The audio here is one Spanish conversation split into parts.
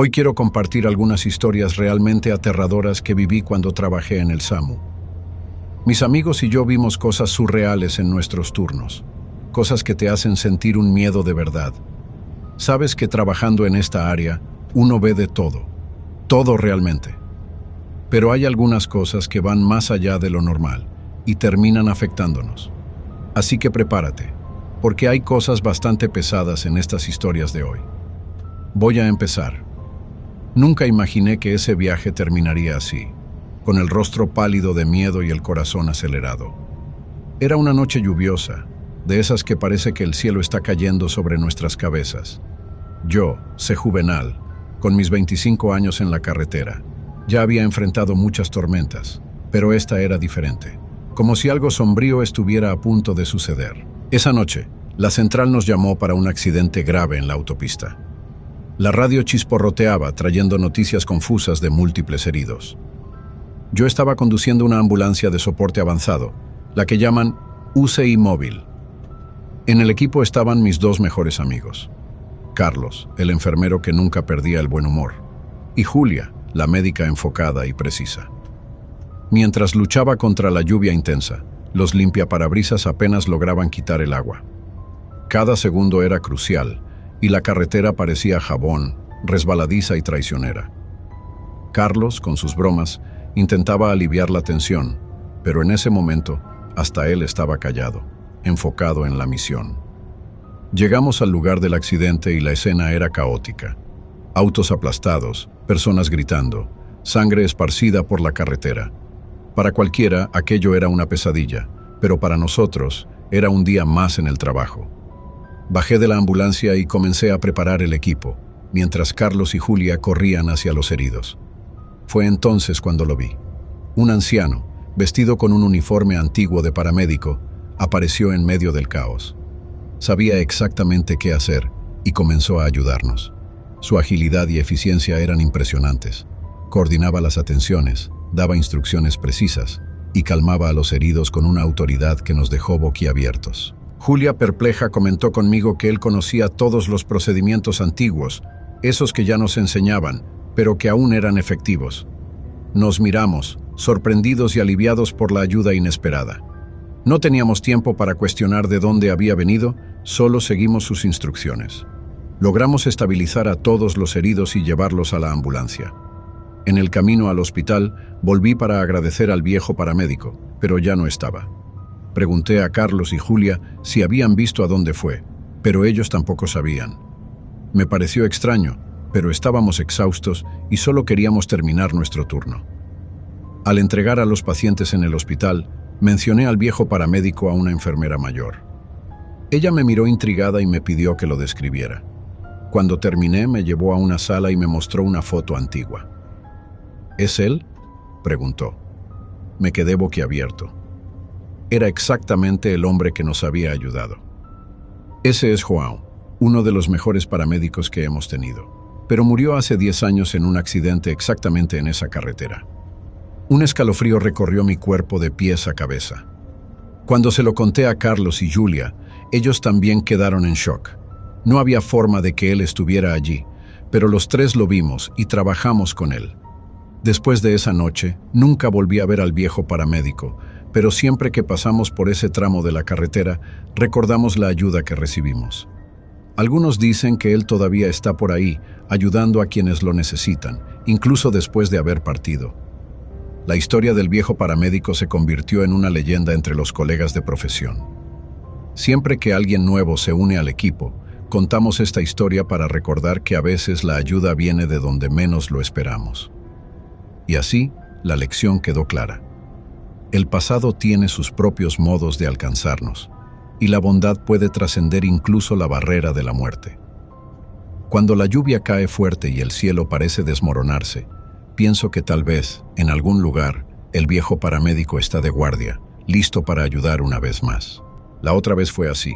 Hoy quiero compartir algunas historias realmente aterradoras que viví cuando trabajé en el SAMU. Mis amigos y yo vimos cosas surreales en nuestros turnos, cosas que te hacen sentir un miedo de verdad. Sabes que trabajando en esta área, uno ve de todo realmente. Pero hay algunas cosas que van más allá de lo normal y terminan afectándonos. Así que prepárate, porque hay cosas bastante pesadas en estas historias de hoy. Voy a empezar. Nunca imaginé que ese viaje terminaría así, con el rostro pálido de miedo y el corazón acelerado. Era una noche lluviosa, de esas que parece que el cielo está cayendo sobre nuestras cabezas. Yo, sé juvenal, con mis 25 años en la carretera, ya había enfrentado muchas tormentas, pero esta era diferente, como si algo sombrío estuviera a punto de suceder. Esa noche, la central nos llamó para un accidente grave en la autopista. La radio chisporroteaba, trayendo noticias confusas de múltiples heridos. Yo estaba conduciendo una ambulancia de soporte avanzado, la que llaman UCI móvil. En el equipo estaban mis dos mejores amigos. Carlos, el enfermero que nunca perdía el buen humor, y Julia, la médica enfocada y precisa. Mientras luchaba contra la lluvia intensa, los limpiaparabrisas apenas lograban quitar el agua. Cada segundo era crucial, y la carretera parecía jabón, resbaladiza y traicionera. Carlos, con sus bromas, intentaba aliviar la tensión, pero en ese momento, hasta él estaba callado, enfocado en la misión. Llegamos al lugar del accidente y la escena era caótica. Autos aplastados, personas gritando, sangre esparcida por la carretera. Para cualquiera, aquello era una pesadilla, pero para nosotros, era un día más en el trabajo. Bajé de la ambulancia y comencé a preparar el equipo, mientras Carlos y Julia corrían hacia los heridos. Fue entonces cuando lo vi. Un anciano, vestido con un uniforme antiguo de paramédico, apareció en medio del caos. Sabía exactamente qué hacer y comenzó a ayudarnos. Su agilidad y eficiencia eran impresionantes. Coordinaba las atenciones, daba instrucciones precisas y calmaba a los heridos con una autoridad que nos dejó boquiabiertos. Julia, perpleja, comentó conmigo que él conocía todos los procedimientos antiguos, esos que ya nos enseñaban, pero que aún eran efectivos. Nos miramos, sorprendidos y aliviados por la ayuda inesperada. No teníamos tiempo para cuestionar de dónde había venido, solo seguimos sus instrucciones. Logramos estabilizar a todos los heridos y llevarlos a la ambulancia. En el camino al hospital, volví para agradecer al viejo paramédico, pero ya no estaba. Pregunté a Carlos y Julia si habían visto a dónde fue, pero ellos tampoco sabían. Me pareció extraño, pero estábamos exhaustos y solo queríamos terminar nuestro turno. Al entregar a los pacientes en el hospital, mencioné al viejo paramédico a una enfermera mayor. Ella me miró intrigada y me pidió que lo describiera. Cuando terminé, me llevó a una sala y me mostró una foto antigua. ¿Es él?, preguntó. Me quedé boquiabierto. Era exactamente el hombre que nos había ayudado. Ese es João, uno de los mejores paramédicos que hemos tenido, pero murió hace 10 años en un accidente exactamente en esa carretera. Un escalofrío recorrió mi cuerpo de pies a cabeza. Cuando se lo conté a Carlos y Julia, ellos también quedaron en shock. No había forma de que él estuviera allí, pero los tres lo vimos y trabajamos con él. Después de esa noche, nunca volví a ver al viejo paramédico, pero siempre que pasamos por ese tramo de la carretera, recordamos la ayuda que recibimos. Algunos dicen que él todavía está por ahí, ayudando a quienes lo necesitan, incluso después de haber partido. La historia del viejo paramédico se convirtió en una leyenda entre los colegas de profesión. Siempre que alguien nuevo se une al equipo, contamos esta historia para recordar que a veces la ayuda viene de donde menos lo esperamos. Y así, la lección quedó clara. El pasado tiene sus propios modos de alcanzarnos, y la bondad puede trascender incluso la barrera de la muerte. Cuando la lluvia cae fuerte y el cielo parece desmoronarse, pienso que tal vez, en algún lugar, el viejo paramédico está de guardia, listo para ayudar una vez más. La otra vez fue así.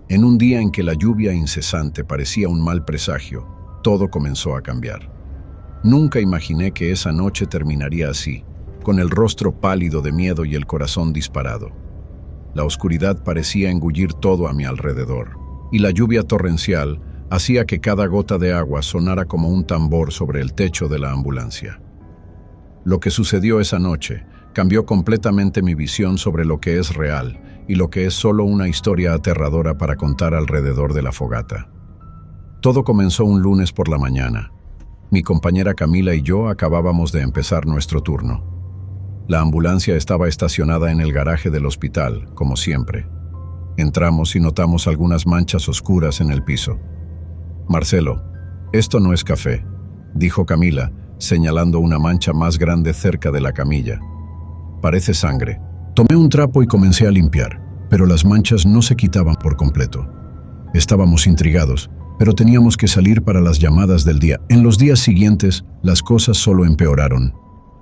En un día en que la lluvia incesante parecía un mal presagio, todo comenzó a cambiar. Nunca imaginé que esa noche terminaría así, con el rostro pálido de miedo y el corazón disparado. La oscuridad parecía engullir todo a mi alrededor, y la lluvia torrencial hacía que cada gota de agua sonara como un tambor sobre el techo de la ambulancia. Lo que sucedió esa noche cambió completamente mi visión sobre lo que es real y lo que es solo una historia aterradora para contar alrededor de la fogata. Todo comenzó un lunes por la mañana. Mi compañera Camila y yo acabábamos de empezar nuestro turno. La ambulancia estaba estacionada en el garaje del hospital, como siempre. Entramos y notamos algunas manchas oscuras en el piso. «Marcelo, esto no es café», dijo Camila, señalando una mancha más grande cerca de la camilla. «Parece sangre». Tomé un trapo y comencé a limpiar, pero las manchas no se quitaban por completo. Estábamos intrigados, pero teníamos que salir para las llamadas del día. En los días siguientes, las cosas solo empeoraron.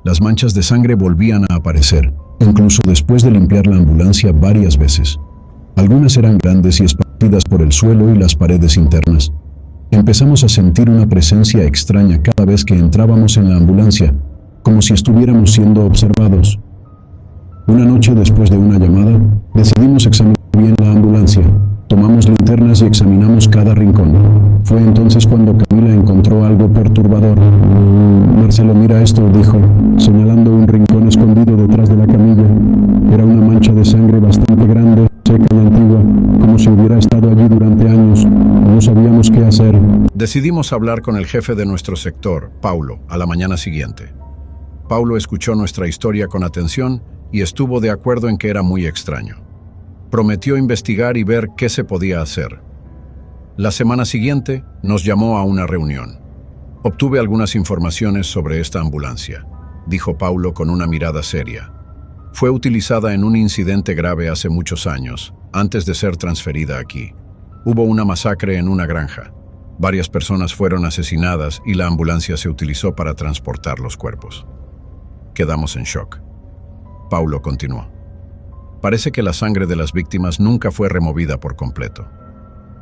Las manchas de sangre volvían a aparecer, incluso después de limpiar la ambulancia varias veces. Algunas eran grandes y esparcidas por el suelo y las paredes internas. Empezamos a sentir una presencia extraña cada vez que entrábamos en la ambulancia, como si estuviéramos siendo observados. Una noche después de una llamada, decidimos examinar bien la ambulancia. Tomamos linternas y examinamos cada rincón. Fue entonces cuando Camila encontró algo perturbador. «Marcelo, mira esto», dijo, señalando un rincón escondido detrás de la camilla. Era una mancha de sangre bastante grande, seca y antigua, como si hubiera estado allí durante años. No sabíamos qué hacer. Decidimos hablar con el jefe de nuestro sector, Paulo, a la mañana siguiente. Paulo escuchó nuestra historia con atención y estuvo de acuerdo en que era muy extraño. Prometió investigar y ver qué se podía hacer. La semana siguiente nos llamó a una reunión. «Obtuve algunas informaciones sobre esta ambulancia», dijo Paulo con una mirada seria. «Fue utilizada en un incidente grave hace muchos años, antes de ser transferida aquí. Hubo una masacre en una granja. Varias personas fueron asesinadas y la ambulancia se utilizó para transportar los cuerpos». Quedamos en shock. Paulo continuó. «Parece que la sangre de las víctimas nunca fue removida por completo.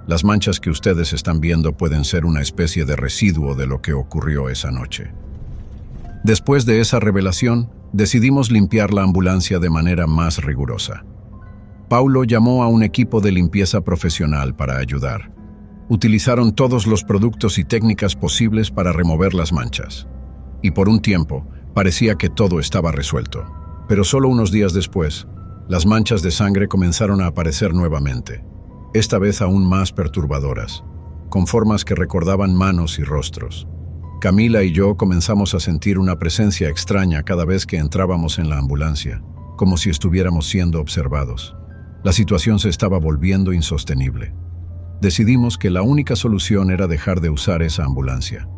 Las manchas que ustedes están viendo pueden ser una especie de residuo de lo que ocurrió esa noche». Después de esa revelación, decidimos limpiar la ambulancia de manera más rigurosa. Paulo llamó a un equipo de limpieza profesional para ayudar. Utilizaron todos los productos y técnicas posibles para remover las manchas. Y por un tiempo, parecía que todo estaba resuelto. Pero solo unos días después, las manchas de sangre comenzaron a aparecer nuevamente, esta vez aún más perturbadoras, con formas que recordaban manos y rostros. Camila y yo comenzamos a sentir una presencia extraña cada vez que entrábamos en la ambulancia, como si estuviéramos siendo observados. La situación se estaba volviendo insostenible. Decidimos que la única solución era dejar de usar esa ambulancia.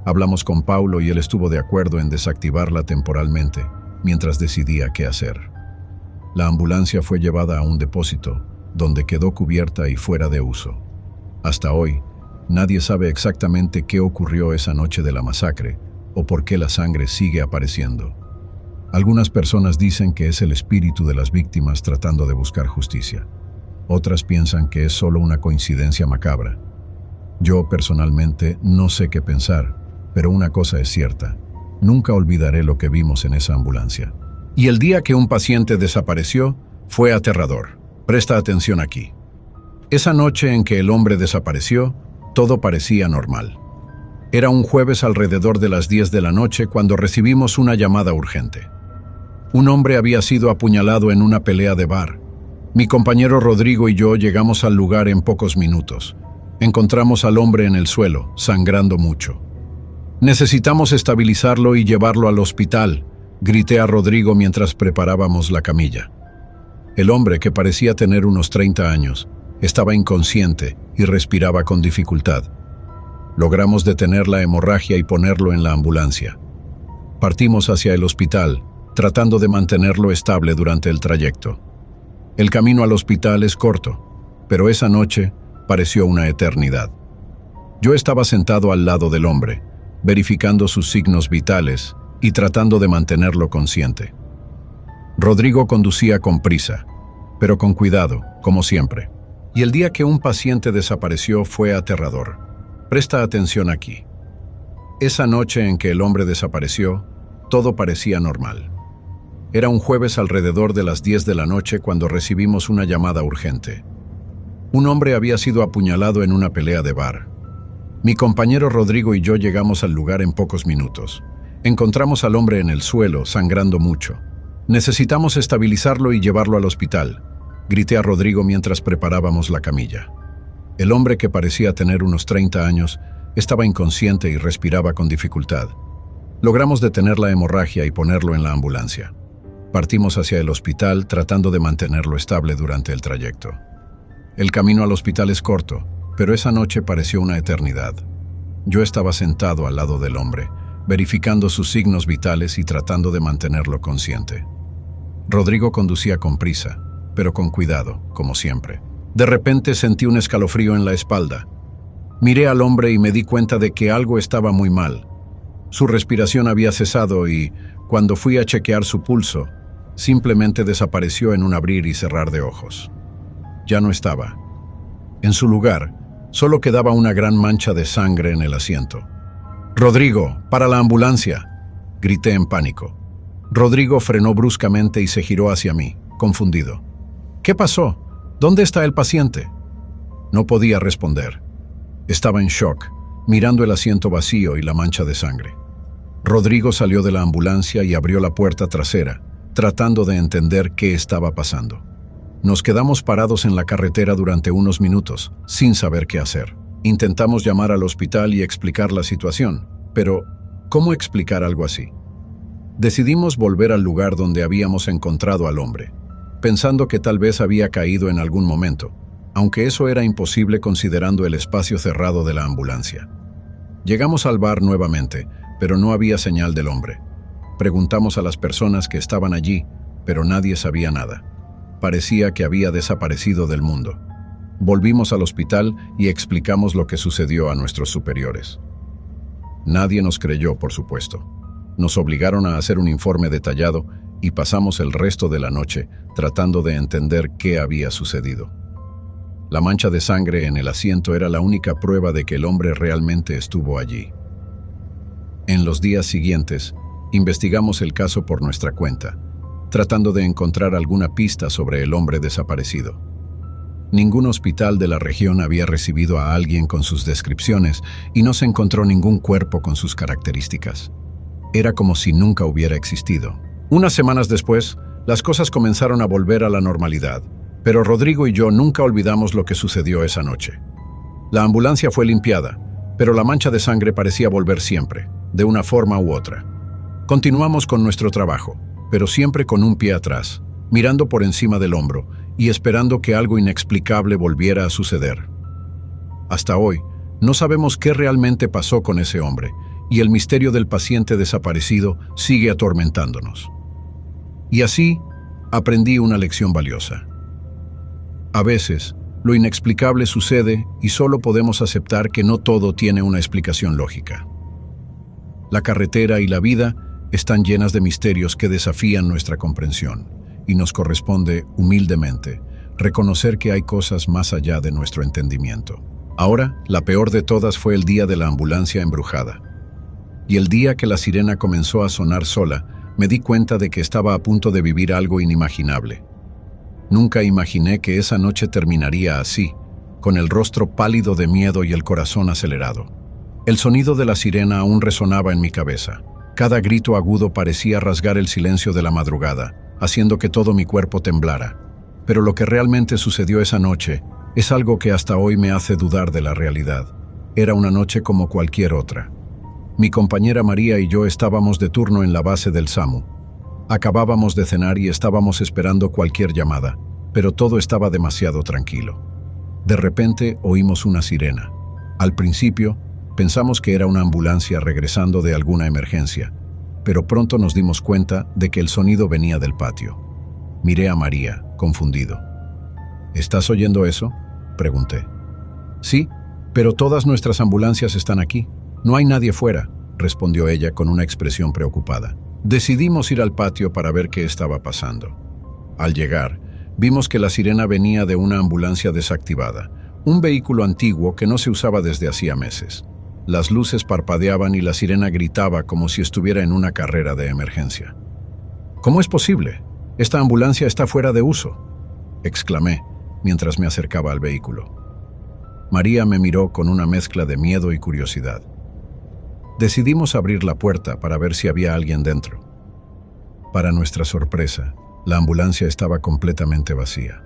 Hablamos con Paulo y él estuvo de acuerdo en desactivarla temporalmente, mientras decidía qué hacer. La ambulancia fue llevada a un depósito, donde quedó cubierta y fuera de uso. Hasta hoy, nadie sabe exactamente qué ocurrió esa noche de la masacre o por qué la sangre sigue apareciendo. Algunas personas dicen que es el espíritu de las víctimas tratando de buscar justicia. Otras piensan que es solo una coincidencia macabra. Yo, personalmente, no sé qué pensar, pero una cosa es cierta. Nunca olvidaré lo que vimos en esa ambulancia. Y el día que un paciente desapareció fue aterrador. Presta atención aquí. Esa noche en que el hombre desapareció, todo parecía normal. Era un jueves alrededor de las 10 de la noche cuando recibimos una llamada urgente. Un hombre había sido apuñalado en una pelea de bar. Mi compañero Rodrigo y yo llegamos al lugar en pocos minutos. Encontramos al hombre en el suelo, sangrando mucho. «Necesitamos estabilizarlo y llevarlo al hospital», grité a Rodrigo mientras preparábamos la camilla. El hombre, que parecía tener unos 30 años, estaba inconsciente y respiraba con dificultad. Logramos detener la hemorragia y ponerlo en la ambulancia. Partimos hacia el hospital, tratando de mantenerlo estable durante el trayecto. El camino al hospital es corto, pero esa noche pareció una eternidad. Yo estaba sentado al lado del hombre, verificando sus signos vitales y tratando de mantenerlo consciente. Rodrigo conducía con prisa, pero con cuidado, como siempre. Y el día que un paciente desapareció fue aterrador. Presta atención aquí. Esa noche en que el hombre desapareció, todo parecía normal. Era un jueves alrededor de las 10 de la noche cuando recibimos una llamada urgente. Un hombre había sido apuñalado en una pelea de bar. Mi compañero Rodrigo y yo llegamos al lugar en pocos minutos. Encontramos al hombre en el suelo, sangrando mucho. Necesitamos estabilizarlo y llevarlo al hospital, grité a Rodrigo mientras preparábamos la camilla. El hombre, que parecía tener unos 30 años, estaba inconsciente y respiraba con dificultad. Logramos detener la hemorragia y ponerlo en la ambulancia. Partimos hacia el hospital tratando de mantenerlo estable durante el trayecto. El camino al hospital es corto, pero esa noche pareció una eternidad. Yo estaba sentado al lado del hombre, verificando sus signos vitales y tratando de mantenerlo consciente. Rodrigo conducía con prisa, pero con cuidado, como siempre. De repente sentí un escalofrío en la espalda. Miré al hombre y me di cuenta de que algo estaba muy mal. Su respiración había cesado y, cuando fui a chequear su pulso, simplemente desapareció en un abrir y cerrar de ojos. Ya no estaba. En su lugar, solo quedaba una gran mancha de sangre en el asiento. «Rodrigo, para la ambulancia», grité en pánico. Rodrigo frenó bruscamente y se giró hacia mí, confundido. «¿Qué pasó? ¿Dónde está el paciente?». No podía responder. Estaba en shock, mirando el asiento vacío y la mancha de sangre. Rodrigo salió de la ambulancia y abrió la puerta trasera, tratando de entender qué estaba pasando. Nos quedamos parados en la carretera durante unos minutos, sin saber qué hacer. Intentamos llamar al hospital y explicar la situación, pero ¿cómo explicar algo así? Decidimos volver al lugar donde habíamos encontrado al hombre, pensando que tal vez había caído en algún momento, aunque eso era imposible considerando el espacio cerrado de la ambulancia. Llegamos al bar nuevamente, pero no había señal del hombre. Preguntamos a las personas que estaban allí, pero nadie sabía nada. Parecía que había desaparecido del mundo. Volvimos al hospital y explicamos lo que sucedió a nuestros superiores. Nadie nos creyó, por supuesto. Nos obligaron a hacer un informe detallado y pasamos el resto de la noche tratando de entender qué había sucedido. La mancha de sangre en el asiento era la única prueba de que el hombre realmente estuvo allí. En los días siguientes, investigamos el caso por nuestra cuenta, tratando de encontrar alguna pista sobre el hombre desaparecido. Ningún hospital de la región había recibido a alguien con sus descripciones y no se encontró ningún cuerpo con sus características. Era como si nunca hubiera existido. Unas semanas después, las cosas comenzaron a volver a la normalidad, pero Rodrigo y yo nunca olvidamos lo que sucedió esa noche. La ambulancia fue limpiada, pero la mancha de sangre parecía volver siempre, de una forma u otra. Continuamos con nuestro trabajo, pero siempre con un pie atrás, mirando por encima del hombro y esperando que algo inexplicable volviera a suceder. Hasta hoy, no sabemos qué realmente pasó con ese hombre, y el misterio del paciente desaparecido sigue atormentándonos. Y así, aprendí una lección valiosa. A veces, lo inexplicable sucede y solo podemos aceptar que no todo tiene una explicación lógica. La carretera y la vida están llenas de misterios que desafían nuestra comprensión, y nos corresponde, humildemente, reconocer que hay cosas más allá de nuestro entendimiento. Ahora, la peor de todas fue el día de la ambulancia embrujada. Y el día que la sirena comenzó a sonar sola, me di cuenta de que estaba a punto de vivir algo inimaginable. Nunca imaginé que esa noche terminaría así, con el rostro pálido de miedo y el corazón acelerado. El sonido de la sirena aún resonaba en mi cabeza. Cada grito agudo parecía rasgar el silencio de la madrugada, haciendo que todo mi cuerpo temblara. Pero lo que realmente sucedió esa noche es algo que hasta hoy me hace dudar de la realidad. Era una noche como cualquier otra. Mi compañera María y yo estábamos de turno en la base del SAMU. Acabábamos de cenar y estábamos esperando cualquier llamada, pero todo estaba demasiado tranquilo. De repente oímos una sirena. Al principio, pensamos que era una ambulancia regresando de alguna emergencia, pero pronto nos dimos cuenta de que el sonido venía del patio. Miré a María, confundido. ¿Estás oyendo eso?, pregunté. Sí, pero todas nuestras ambulancias están aquí. No hay nadie fuera, respondió ella con una expresión preocupada. Decidimos ir al patio para ver qué estaba pasando. Al llegar, vimos que la sirena venía de una ambulancia desactivada, un vehículo antiguo que no se usaba desde hacía meses. Las luces parpadeaban y la sirena gritaba como si estuviera en una carrera de emergencia. ¿Cómo es posible? Esta ambulancia está fuera de uso, exclamé mientras me acercaba al vehículo. María me miró con una mezcla de miedo y curiosidad. Decidimos abrir la puerta para ver si había alguien dentro. Para nuestra sorpresa, la ambulancia estaba completamente vacía.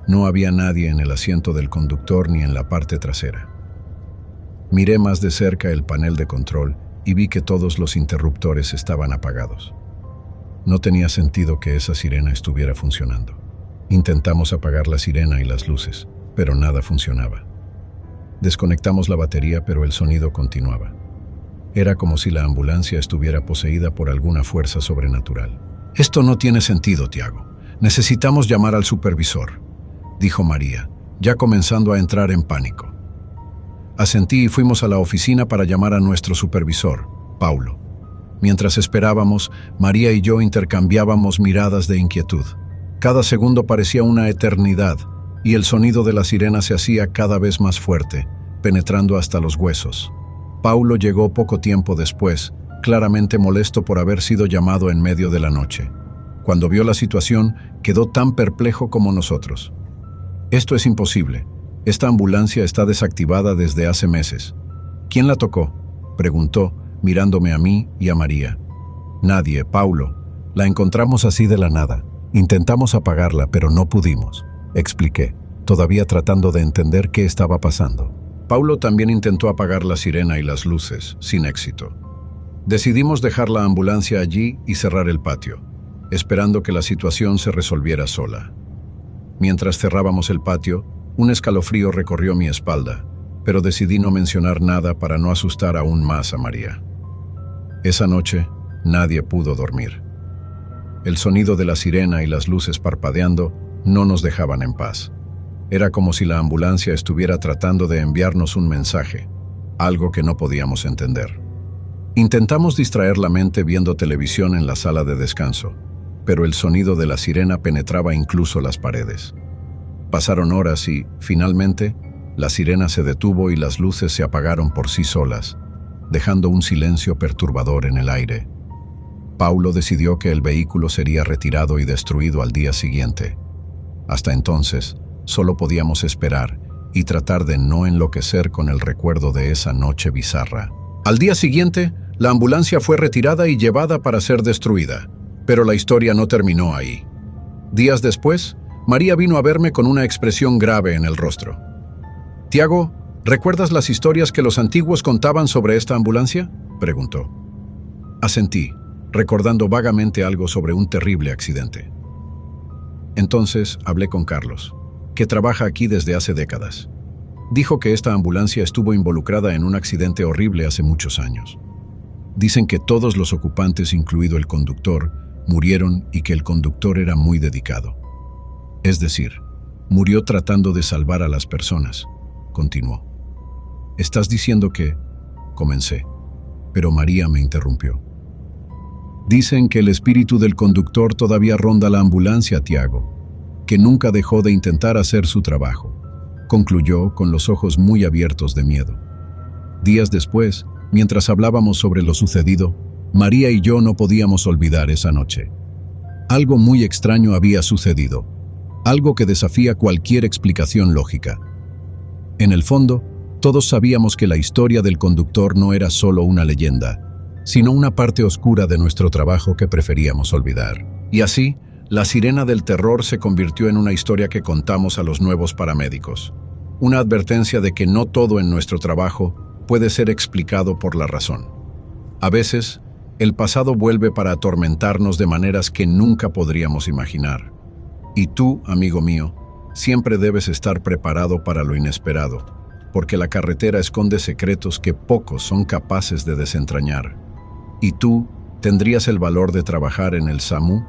No había nadie en el asiento del conductor ni en la parte trasera. Miré más de cerca el panel de control y vi que todos los interruptores estaban apagados. No tenía sentido que esa sirena estuviera funcionando. Intentamos apagar la sirena y las luces, pero nada funcionaba. Desconectamos la batería, pero el sonido continuaba. Era como si la ambulancia estuviera poseída por alguna fuerza sobrenatural. «Esto no tiene sentido, Tiago. Necesitamos llamar al supervisor», dijo María, ya comenzando a entrar en pánico. Asentí y fuimos a la oficina para llamar a nuestro supervisor, Paulo. Mientras esperábamos, María y yo intercambiábamos miradas de inquietud. Cada segundo parecía una eternidad, y el sonido de la sirena se hacía cada vez más fuerte, penetrando hasta los huesos. Paulo llegó poco tiempo después, claramente molesto por haber sido llamado en medio de la noche. Cuando vio la situación, quedó tan perplejo como nosotros. «Esto es imposible. Esta ambulancia está desactivada desde hace meses». «¿Quién la tocó?», preguntó, mirándome a mí y a María. «Nadie, Paulo. La encontramos así de la nada. Intentamos apagarla, pero no pudimos», expliqué, todavía tratando de entender qué estaba pasando. Paulo también intentó apagar la sirena y las luces, sin éxito. Decidimos dejar la ambulancia allí y cerrar el patio, esperando que la situación se resolviera sola. Mientras cerrábamos el patio, un escalofrío recorrió mi espalda, pero decidí no mencionar nada para no asustar aún más a María. Esa noche, nadie pudo dormir. El sonido de la sirena y las luces parpadeando no nos dejaban en paz. Era como si la ambulancia estuviera tratando de enviarnos un mensaje, algo que no podíamos entender. Intentamos distraer la mente viendo televisión en la sala de descanso, pero el sonido de la sirena penetraba incluso las paredes. Pasaron horas y, finalmente, la sirena se detuvo y las luces se apagaron por sí solas, dejando un silencio perturbador en el aire. Paulo decidió que el vehículo sería retirado y destruido al día siguiente. Hasta entonces, solo podíamos esperar y tratar de no enloquecer con el recuerdo de esa noche bizarra. Al día siguiente, la ambulancia fue retirada y llevada para ser destruida, pero la historia no terminó ahí. Días después, María vino a verme con una expresión grave en el rostro. «Tiago, ¿recuerdas las historias que los antiguos contaban sobre esta ambulancia?», preguntó. Asentí, recordando vagamente algo sobre un terrible accidente. Entonces hablé con Carlos, que trabaja aquí desde hace décadas. Dijo que esta ambulancia estuvo involucrada en un accidente horrible hace muchos años. Dicen que todos los ocupantes, incluido el conductor, murieron y que el conductor era muy dedicado. Es decir, murió tratando de salvar a las personas, continuó. «¿Estás diciendo que...?», comencé, pero María me interrumpió. «Dicen que el espíritu del conductor todavía ronda la ambulancia, Tiago, que nunca dejó de intentar hacer su trabajo», concluyó con los ojos muy abiertos de miedo. Días después, mientras hablábamos sobre lo sucedido, María y yo no podíamos olvidar esa noche. Algo muy extraño había sucedido, algo que desafía cualquier explicación lógica. En el fondo, todos sabíamos que la historia del conductor no era solo una leyenda, sino una parte oscura de nuestro trabajo que preferíamos olvidar. Y así, la sirena del terror se convirtió en una historia que contamos a los nuevos paramédicos. Una advertencia de que no todo en nuestro trabajo puede ser explicado por la razón. A veces, el pasado vuelve para atormentarnos de maneras que nunca podríamos imaginar. Y tú, amigo mío, siempre debes estar preparado para lo inesperado, porque la carretera esconde secretos que pocos son capaces de desentrañar. ¿Y tú tendrías el valor de trabajar en el SAMU?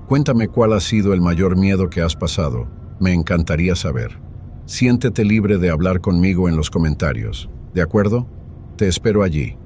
Cuéntame cuál ha sido el mayor miedo que has pasado. Me encantaría saber. Siéntete libre de hablar conmigo en los comentarios. ¿De acuerdo? Te espero allí.